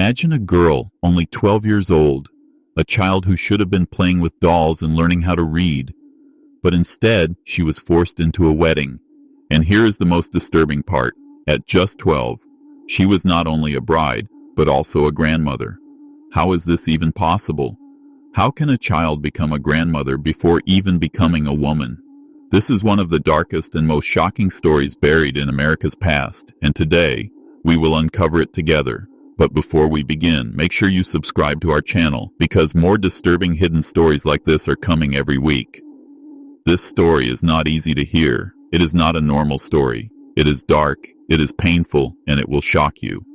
Imagine a girl, only 12 years old, a child who should have been playing with dolls and learning how to read. But instead, she was forced into a wedding. And here is the most disturbing part. At just 12, she was not only a bride, but also a grandmother. How is this even possible? How can a child become a grandmother before even becoming a woman? This is one of the darkest and most shocking stories buried in America's past, and today, we will uncover it together. But before we begin, make sure you subscribe to our channel, because more disturbing hidden stories like this are coming every week. This story is not easy to hear. It is not a normal story. It is dark, it is painful, and it will shock you.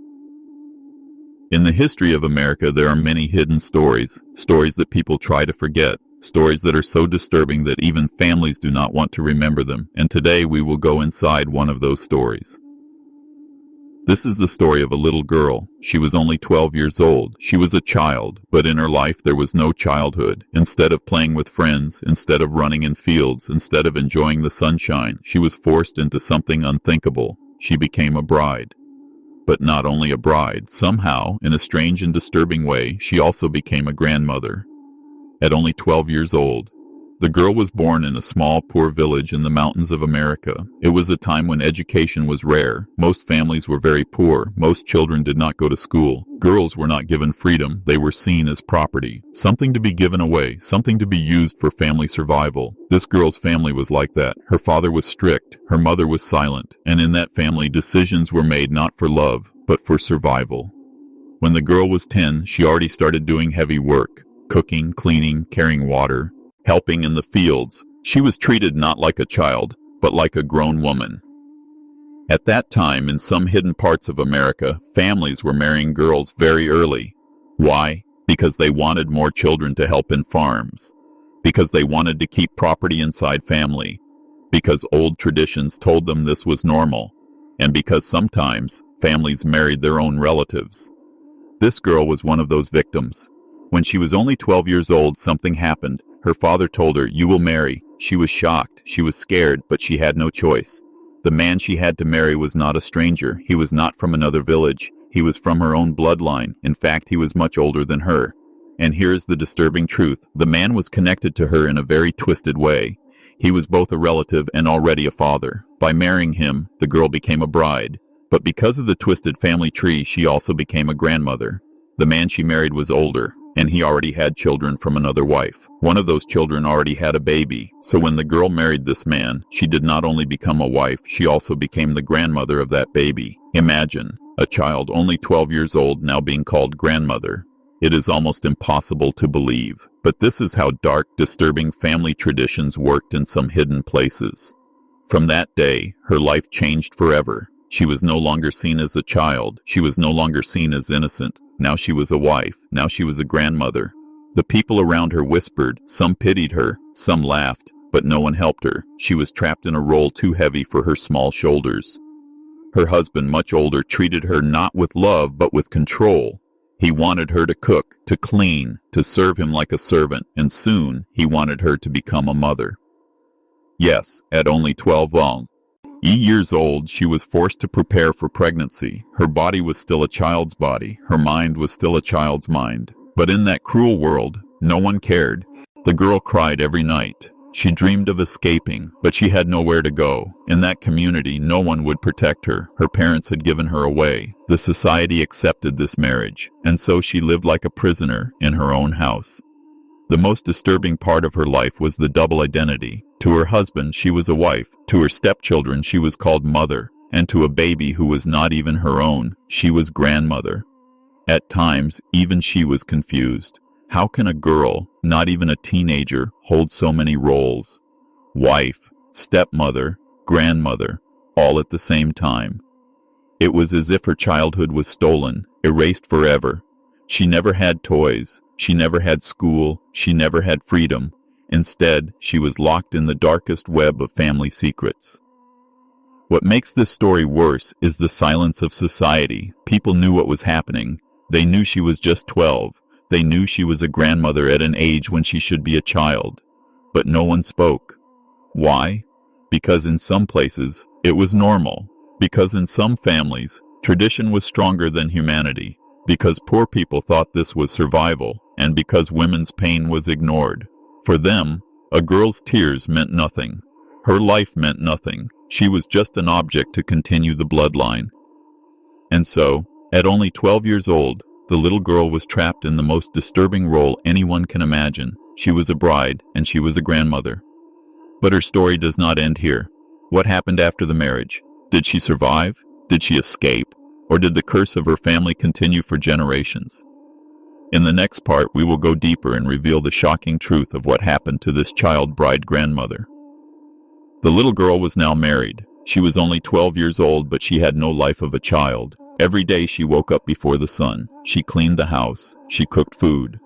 In the history of America, there are many hidden stories that people try to forget, stories that are so disturbing that even families do not want to remember them, and today we will go inside one of those stories. This is the story of a little girl. She was only 12 years old. She was a child, but in her life there was no childhood. Instead of playing with friends, instead of running in fields, instead of enjoying the sunshine, she was forced into something unthinkable. She became a bride. But not only a bride, somehow, in a strange and disturbing way, she also became a grandmother. At only 12 years old, the girl was born in a small, poor village in the mountains of America. It was a time when education was rare. Most families were very poor. Most children did not go to school. Girls were not given freedom. They were seen as property, something to be given away, something to be used for family survival. This girl's family was like that. Her father was strict. Her mother was silent. And in that family, decisions were made not for love, but for survival. When the girl was 10, she already started doing heavy work, cooking, cleaning, carrying water, helping in the fields. She was treated not like a child, but like a grown woman. At that time, in some hidden parts of America, families were marrying girls very early. Why? Because they wanted more children to help in farms. Because they wanted to keep property inside family. Because old traditions told them this was normal. And because sometimes, families married their own relatives. This girl was one of those victims. When she was only 12 years old, something happened. Her father told her, "You will marry." She was shocked. She was scared, but she had no choice. The man she had to marry was not a stranger. He was not from another village. He was from her own bloodline. In fact, he was much older than her. And here's the disturbing truth. The man was connected to her in a very twisted way. He was both a relative and already a father. By marrying him, the girl became a bride. But because of the twisted family tree, she also became a grandmother. The man she married was older, and he already had children from another wife. One of those children already had a baby. So when the girl married this man, she did not only become a wife, she also became the grandmother of that baby. Imagine, a child only 12 years old now being called grandmother. It is almost impossible to believe. But this is how dark, disturbing family traditions worked in some hidden places. From that day, her life changed forever. She was no longer seen as a child. She was no longer seen as innocent. Now she was a wife. Now she was a grandmother. The people around her whispered. Some pitied her. Some laughed. But no one helped her. She was trapped in a role too heavy for her small shoulders. Her husband, much older, treated her not with love but with control. He wanted her to cook, to clean, to serve him like a servant, and soon he wanted her to become a mother. Yes, at only 12 years old, she was forced to prepare for pregnancy. Her body was still a child's body. Her mind was still a child's mind. But in that cruel world, no one cared. The girl cried every night. She dreamed of escaping, but she had nowhere to go. In that community, no one would protect her. Her parents had given her away. The society accepted this marriage, and so she lived like a prisoner in her own house. The most disturbing part of her life was the double identity. To her husband, she was a wife. To her stepchildren, she was called mother. And to a baby who was not even her own, she was grandmother. At times, even she was confused. How can a girl, not even a teenager, hold so many roles? Wife, stepmother, grandmother, all at the same time. It was as if her childhood was stolen, erased forever. She never had toys. She never had school. She never had freedom. Instead, she was locked in the darkest web of family secrets. What makes this story worse is the silence of society. People knew what was happening. They knew she was just 12. They knew she was a grandmother at an age when she should be a child. But no one spoke. Why? Because in some places, it was normal. Because in some families, tradition was stronger than humanity. because poor people thought this was survival, and because women's pain was ignored. For them, a girl's tears meant nothing. Her life meant nothing. She was just an object to continue the bloodline. And so, at only 12 years old, the little girl was trapped in the most disturbing role anyone can imagine. She was a bride, and she was a grandmother. But her story does not end here. What happened after the marriage? Did she survive? Did she escape? Or did the curse of her family continue for generations? In the next part, we will go deeper and reveal the shocking truth of what happened to this child bride grandmother. The little girl was now married. She was only 12 years old, but she had no life of a child. Every day she woke up before the sun. She cleaned the house. She cooked food.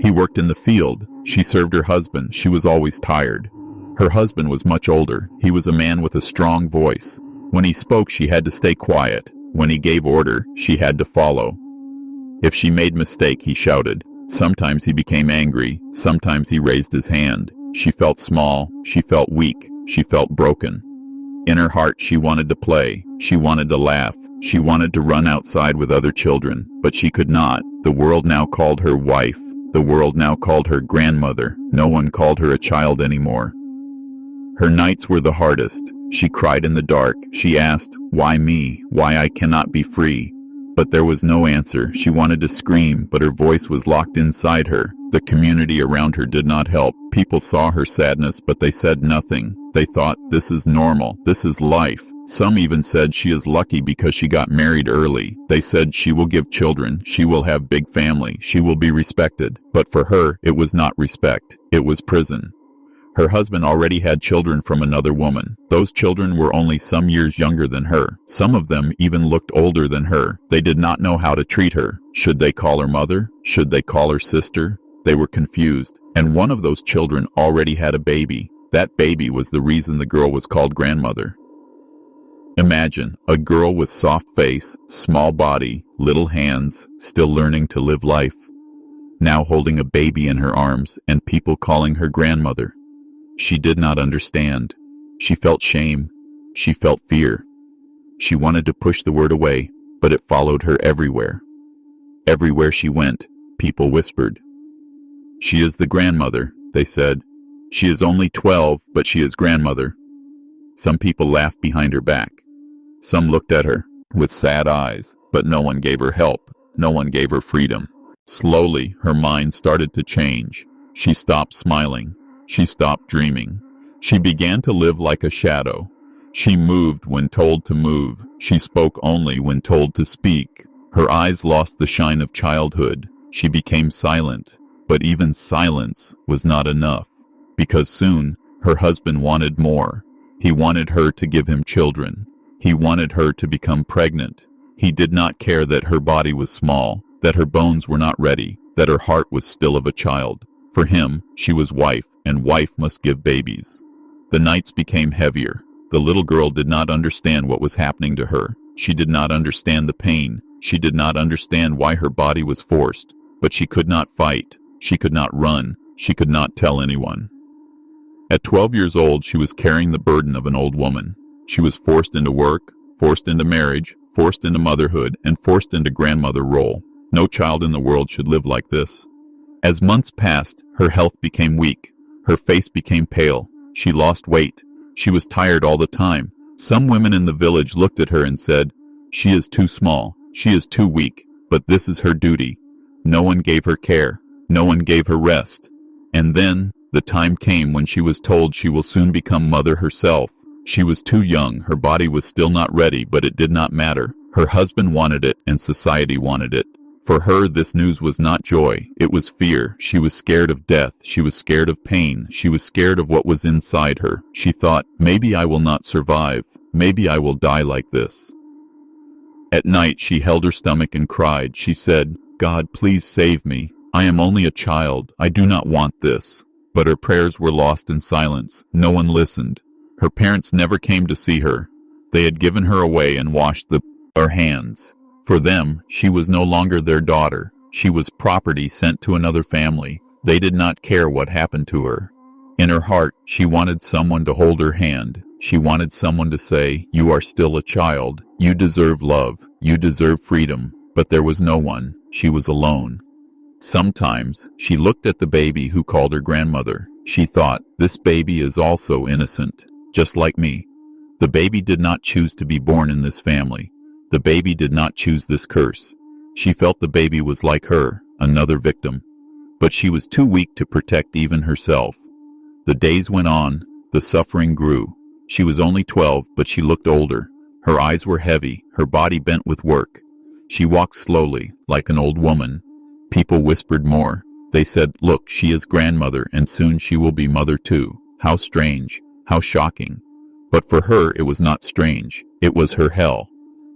He worked in the field. She served her husband. She was always tired. Her husband was much older. He was a man with a strong voice. When he spoke, she had to stay quiet. When he gave order, she had to follow. If she made mistake, he shouted. Sometimes he became angry. Sometimes he raised his hand. She felt small. She felt weak. She felt broken. In her heart, she wanted to play. She wanted to laugh. She wanted to run outside with other children, but she could not. The world now called her wife. The world now called her grandmother. No one called her a child anymore. Her nights were the hardest. She cried in the dark. She asked, "Why me? Why I cannot be free?" But there was no answer. She wanted to scream, but her voice was locked inside her. The community around her did not help. People saw her sadness, but they said nothing. They thought, this is normal. This is life. Some even said she is lucky because she got married early. They said she will give children. She will have big family. She will be respected. But for her, it was not respect. It was prison. Her husband already had children from another woman. Those children were only some years younger than her. Some of them even looked older than her. They did not know how to treat her. Should they call her mother? Should they call her sister? They were confused. And one of those children already had a baby. That baby was the reason the girl was called grandmother. Imagine a girl with soft face, small body, little hands, still learning to live life. Now holding a baby in her arms and people calling her grandmother. She did not understand. She felt shame. She felt fear. She wanted to push the word away, but it followed her everywhere. Everywhere she went, people whispered. She is the grandmother, they said. She is only 12, but she is grandmother. Some people laughed behind her back. Some looked at her with sad eyes, but no one gave her help. No one gave her freedom. Slowly, her mind started to change. She stopped smiling. She stopped dreaming. She began to live like a shadow. She moved when told to move. She spoke only when told to speak. Her eyes lost the shine of childhood. She became silent. But even silence was not enough, because soon her husband wanted more. He wanted her to give him children. He wanted her to become pregnant. He did not care that her body was small, that her bones were not ready, that her heart was still of a child. For him, she was wife, and wife must give babies. The nights became heavier. The little girl did not understand what was happening to her. She did not understand the pain. She did not understand why her body was forced. But she could not fight. She could not run. She could not tell anyone. At 12 years old, she was carrying the burden of an old woman. She was forced into work, forced into marriage, forced into motherhood, and forced into grandmother role. No child in the world should live like this. As months passed, her health became weak. Her face became pale. She lost weight. She was tired all the time. Some women in the village looked at her and said, "She is too small. She is too weak. But this is her duty." No one gave her care. No one gave her rest. And then, the time came when she was told she will soon become mother herself. She was too young. Her body was still not ready, but it did not matter. Her husband wanted it, and society wanted it. For her, this news was not joy. It was fear. She was scared of death. She was scared of pain. She was scared of what was inside her. She thought, maybe I will not survive. Maybe I will die like this. At night, she held her stomach and cried. She said, "God, please save me. I am only a child. I do not want this." But her prayers were lost in silence. No one listened. Her parents never came to see her. They had given her away and washed her hands. For them, she was no longer their daughter. She was property sent to another family. They did not care what happened to her. In her heart, she wanted someone to hold her hand. She wanted someone to say, "You are still a child. You deserve love. You deserve freedom." But there was no one. She was alone. Sometimes she looked at the baby who called her grandmother. She thought, this baby is also innocent, just like me. The baby did not choose to be born in this family. The baby did not choose this curse. She felt the baby was like her, another victim. But she was too weak to protect even herself. The days went on. The suffering grew. She was only 12, but she looked older. Her eyes were heavy, her body bent with work. She walked slowly, like an old woman. People whispered more. They said, look, she is grandmother, and soon she will be mother too. How strange, how shocking. But for her it was not strange. It was her hell.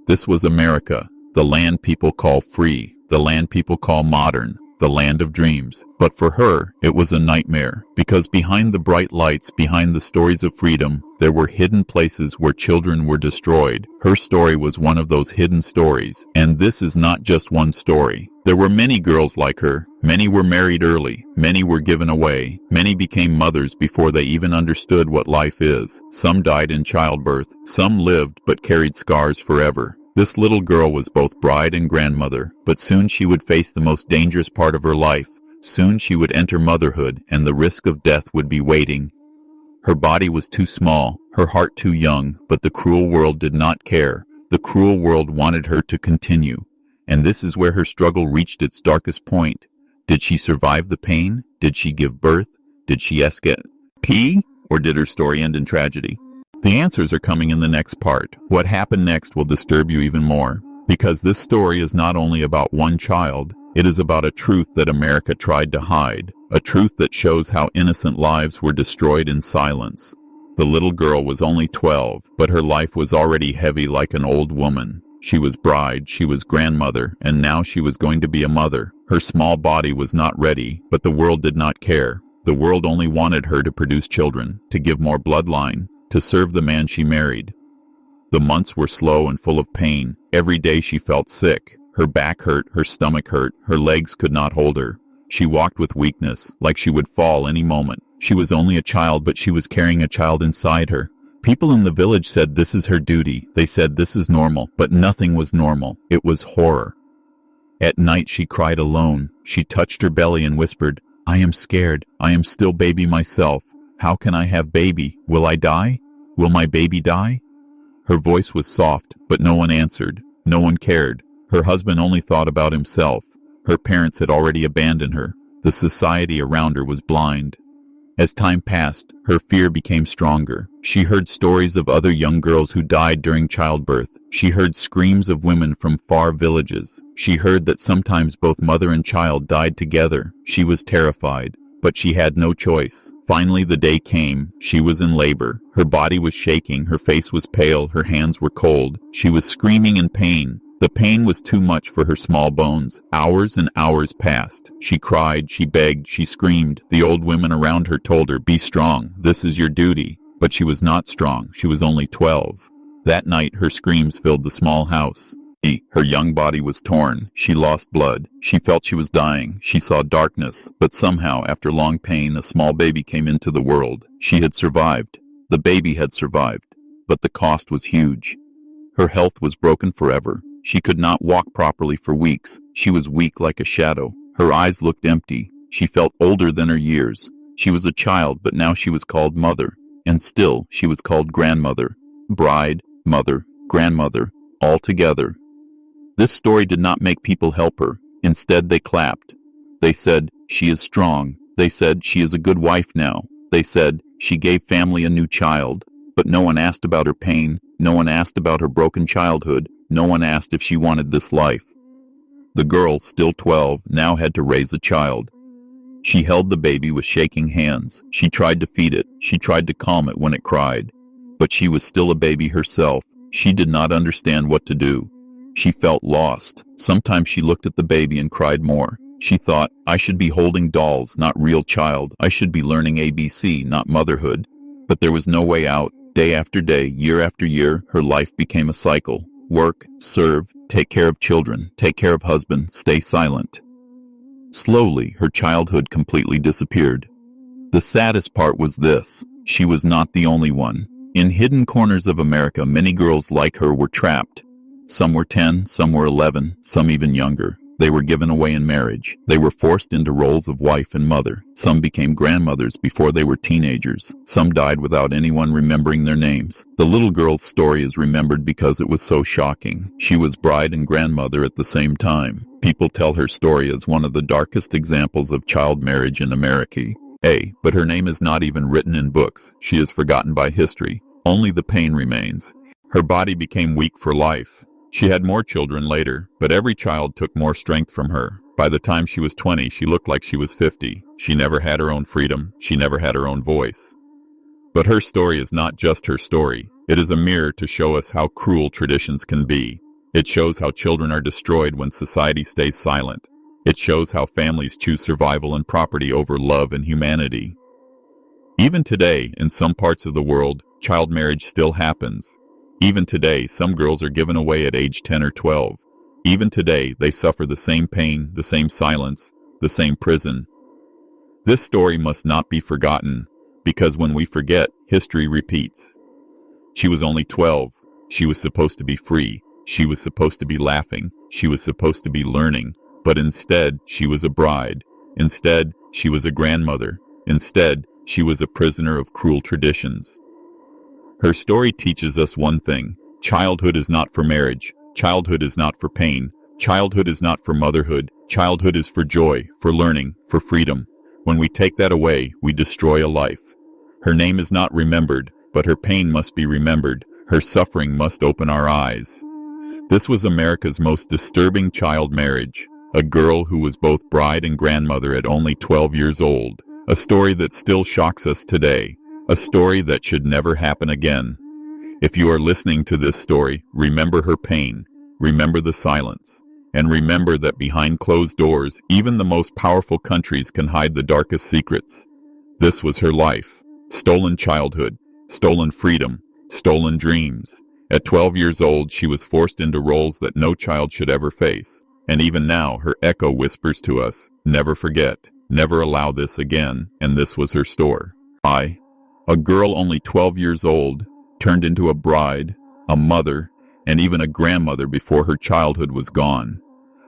This was America, the land people call free, the land people call modern, the land of dreams. But for her, it was a nightmare, because behind the bright lights, behind the stories of freedom, there were hidden places where children were destroyed. Her story was one of those hidden stories, and this is not just one story. There were many girls like her. Many were married early. Many were given away. Many became mothers before they even understood what life is. Some died in childbirth. Some lived but carried scars forever. This little girl was both bride and grandmother, but soon she would face the most dangerous part of her life. Soon she would enter motherhood, and the risk of death would be waiting. Her body was too small, her heart too young, but the cruel world did not care. The cruel world wanted her to continue. And this is where her struggle reached its darkest point. Did she survive the pain? Did she give birth? Did she escape? Or did her story end in tragedy? The answers are coming in the next part. What happened next will disturb you even more, because this story is not only about one child, it is about a truth that America tried to hide, a truth that shows how innocent lives were destroyed in silence. The little girl was only 12, but her life was already heavy like an old woman. She was bride, she was grandmother, and now she was going to be a mother. Her small body was not ready, but the world did not care. The world only wanted her to produce children, to give more bloodline, to serve the man she married. The months were slow and full of pain. Every day she felt sick. Her back hurt, her stomach hurt, her legs could not hold her. She walked with weakness, like she would fall any moment. She was only a child, but she was carrying a child inside her. People in the village said this is her duty. They said this is normal, but nothing was normal. It was horror. At night she cried alone. She touched her belly and whispered, I am scared. I am still baby myself. How can I have baby? Will I die? Will my baby die? Her voice was soft, but no one answered. No one cared. Her husband only thought about himself. Her parents had already abandoned her. The society around her was blind. As time passed, her fear became stronger. She heard stories of other young girls who died during childbirth. She heard screams of women from far villages. She heard that sometimes both mother and child died together. She was terrified, but she had no choice. Finally the day came. She was in labor. Her body was shaking. Her face was pale. Her hands were cold. She was screaming in pain. The pain was too much for her small bones. Hours and hours passed. She cried, she begged, she screamed. The old women around her told her, be strong, this is your duty. But she was not strong. She was only 12. That night her screams filled the small house. Her young body was torn. She lost blood. She felt she was dying. She saw darkness. But somehow, after long pain, a small baby came into the world. She had survived. The baby had survived. But the cost was huge. Her health was broken forever. She could not walk properly for weeks. She was weak like a shadow. Her eyes looked empty. She felt older than her years. She was a child, but now she was called mother. And still, she was called grandmother. Bride, mother, grandmother, all together. This story did not make people help her. Instead, they clapped. They said, she is strong. They said, she is a good wife now. They said, she gave family a new child. But no one asked about her pain. No one asked about her broken childhood. No one asked if she wanted this life. The girl, still 12, now had to raise a child. She held the baby with shaking hands. She tried to feed it. She tried to calm it when it cried. But she was still a baby herself. She did not understand what to do. She felt lost. Sometimes she looked at the baby and cried more. She thought, I should be holding dolls, not real child. I should be learning ABC, not motherhood. But there was no way out. Day after day, year after year, her life became a cycle. Work, serve, take care of children, take care of husband, stay silent. Slowly, her childhood completely disappeared. The saddest part was this. She was not the only one. In hidden corners of America, many girls like her were trapped. Some were 10, some were 11, some even younger. They were given away in marriage. They were forced into roles of wife and mother. Some became grandmothers before they were teenagers. Some died without anyone remembering their names. The little girl's story is remembered because it was so shocking. She was bride and grandmother at the same time. People tell her story as one of the darkest examples of child marriage in America. But her name is not even written in books. She is forgotten by history. Only the pain remains. Her body became weak for life. She had more children later, but every child took more strength from her. By the time she was 20, she looked like she was 50. She never had her own freedom. She never had her own voice. But her story is not just her story. It is a mirror to show us how cruel traditions can be. It shows how children are destroyed when society stays silent. It shows how families choose survival and property over love and humanity. Even today, in some parts of the world, child marriage still happens. Even today, some girls are given away at age 10 or 12. Even today, they suffer the same pain, the same silence, the same prison. This story must not be forgotten, because when we forget, history repeats. She was only 12. She was supposed to be free. She was supposed to be laughing. She was supposed to be learning. But instead, she was a bride. Instead, she was a grandmother. Instead, she was a prisoner of cruel traditions. Her story teaches us one thing. Childhood is not for marriage. Childhood is not for pain. Childhood is not for motherhood. Childhood is for joy, for learning, for freedom. When we take that away, we destroy a life. Her name is not remembered, but her pain must be remembered. Her suffering must open our eyes. This was America's most disturbing child marriage. A girl who was both bride and grandmother at only 12 years old. A story that still shocks us today. A story that should never happen again. If you are listening to this story, remember her pain, remember the silence, and remember that behind closed doors, even the most powerful countries can hide the darkest secrets. This was her life. Stolen childhood, stolen freedom, stolen dreams. At 12 years old, she was forced into roles that no child should ever face. And even now, her echo whispers to us, never forget, never allow this again, and this was her story. A girl only 12 years old, turned into a bride, a mother, and even a grandmother before her childhood was gone.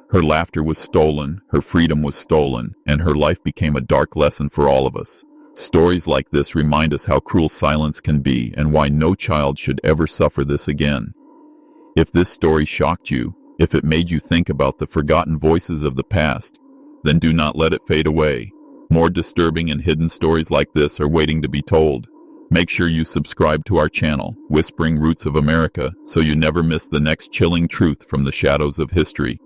Her laughter was stolen, her freedom was stolen, and her life became a dark lesson for all of us. Stories like this remind us how cruel silence can be and why no child should ever suffer this again. If this story shocked you, if it made you think about the forgotten voices of the past, then do not let it fade away. More disturbing and hidden stories like this are waiting to be told. Make sure you subscribe to our channel, Whispering Roots of America, so you never miss the next chilling truth from the shadows of history.